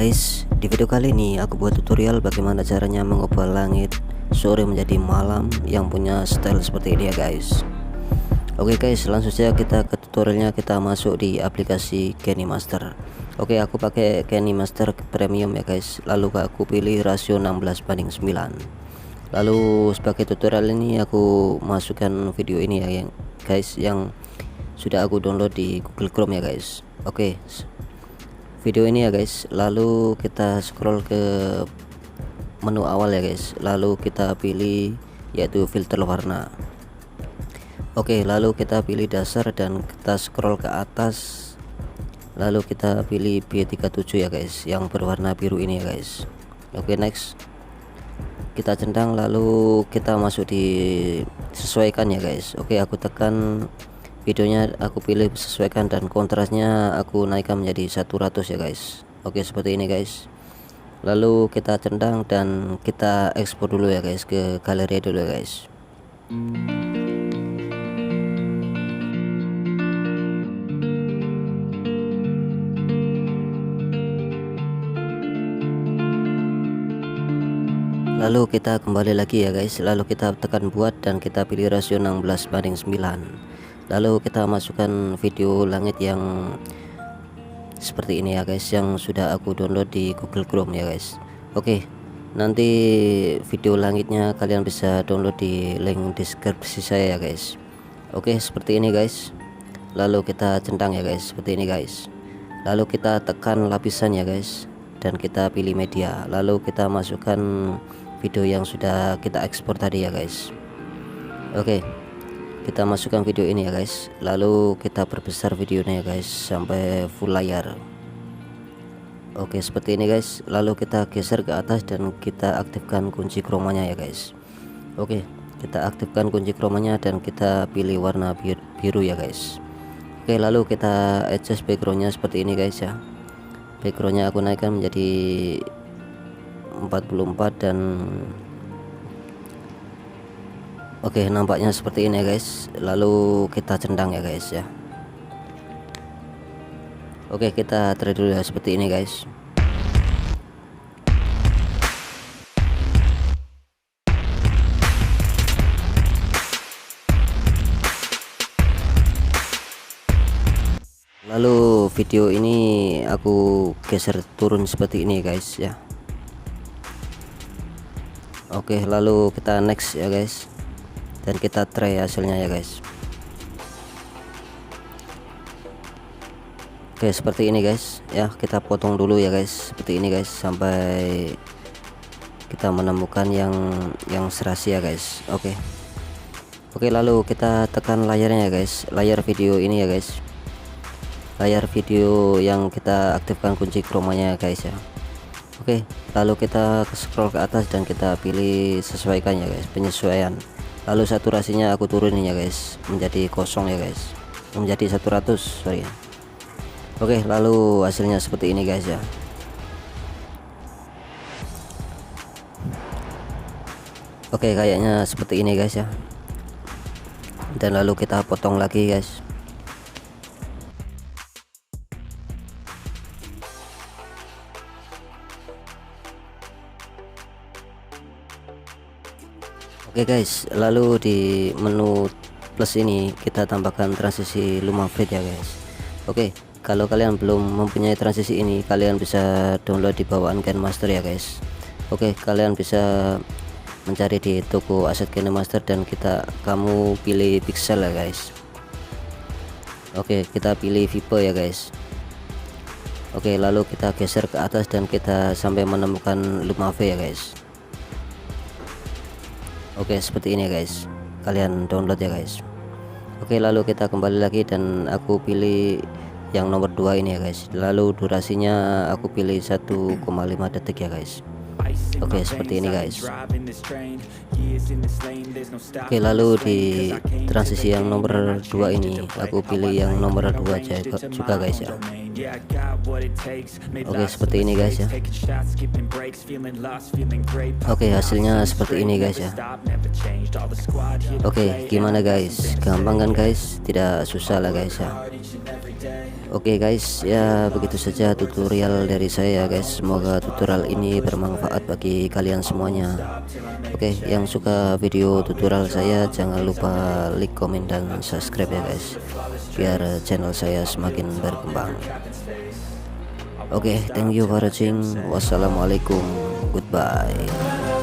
guys, di video kali ini aku buat tutorial bagaimana caranya mengubah langit sore menjadi malam yang punya style seperti ini ya guys. Oke guys, langsung saja kita ke tutorialnya. Kita masuk di aplikasi KineMaster. Oke, aku pakai KineMaster Premium ya guys. Lalu aku pilih rasio 16:9. Lalu sebagai tutorial ini aku masukkan video ini ya guys, yang sudah aku download di Google Chrome ya guys. Oke, video ini ya guys. Lalu kita scroll ke menu awal ya guys, lalu kita pilih yaitu filter warna. Oke, lalu kita pilih dasar dan kita scroll ke atas, lalu kita pilih B37 ya guys, yang berwarna biru ini ya guys. Oke, next kita centang, lalu kita masuk di sesuaikan ya guys. Oke, aku tekan videonya, aku pilih sesuaikan dan kontrasnya aku naikkan menjadi 100 ya guys. Oke, seperti ini guys. Lalu kita centang dan kita ekspor dulu ya guys, ke galeri dulu ya guys. Lalu kita kembali lagi ya guys, lalu kita tekan buat dan kita pilih rasio 16:9. Lalu kita masukkan video langit yang seperti ini ya guys, yang sudah aku download di Google Chrome ya guys. Oke, nanti video langitnya kalian bisa download di link deskripsi saya ya guys. Oke, seperti ini guys. Lalu kita centang ya guys, seperti ini guys. Lalu kita tekan lapisan ya guys, dan kita pilih media. Lalu kita masukkan video yang sudah kita ekspor tadi ya guys. Oke, kita masukkan video ini ya guys, lalu kita perbesar videonya ya guys sampai full layar. Oke, seperti ini guys. Lalu kita geser ke atas dan kita aktifkan kunci chromanya ya guys. Oke, kita aktifkan kunci chromanya dan kita pilih warna biru ya guys. Oke, lalu kita adjust backgroundnya seperti ini guys ya. Backgroundnya aku naikkan menjadi 44 dan oke, nampaknya seperti ini ya guys. Lalu kita centang ya guys ya. Oke, kita try dulu ya, seperti ini guys. Lalu video ini aku geser turun seperti ini guys ya. Oke, lalu kita next ya guys, dan kita try hasilnya ya guys. Oke, seperti ini guys ya. Kita potong dulu ya guys, seperti ini guys, sampai kita menemukan yang serasi ya guys. Oke, lalu kita tekan layarnya ya guys, layar video ini ya guys, layar video yang kita aktifkan kunci chromanya guys ya. Oke, lalu kita scroll ke atas dan kita pilih sesuaikan ya guys, penyesuaian. Lalu saturasinya aku turunin ya guys menjadi 0 ya guys, menjadi 100, sorry. Oke, lalu hasilnya seperti ini guys ya. Oke, kayaknya seperti ini guys ya. Dan lalu kita potong lagi guys. Oke guys, lalu di menu plus ini kita tambahkan transisi Lumafade ya guys. Oke, kalau kalian belum mempunyai transisi ini, kalian bisa download di bawaan KineMaster ya guys. Oke, kalian bisa mencari di toko aset KineMaster dan kamu pilih pixel ya guys. Oke, kita pilih Vivo ya guys. Oke, lalu kita geser ke atas dan kita sampai menemukan Lumafade ya guys. Oke, seperti ini ya guys, kalian download ya guys. Oke, lalu kita kembali lagi dan aku pilih yang nomor 2 ini ya guys. Lalu durasinya aku pilih 1,5 detik ya guys. Oke, seperti ini guys. Oke, lalu di transisi yang nomor 2 ini aku pilih yang nomor 2 juga guys ya. Oke, seperti ini guys ya. Oke, hasilnya seperti ini guys ya. Oke, gimana guys, gampang kan guys, tidak susah lah guys ya. Oke guys, ya begitu saja tutorial dari saya guys. Semoga tutorial ini bermanfaat bagi kalian semuanya. Oke, yang suka video tutorial saya jangan lupa like, komen, dan subscribe ya guys, biar channel saya semakin berkembang. Oke, thank you for watching. Wassalamualaikum, goodbye.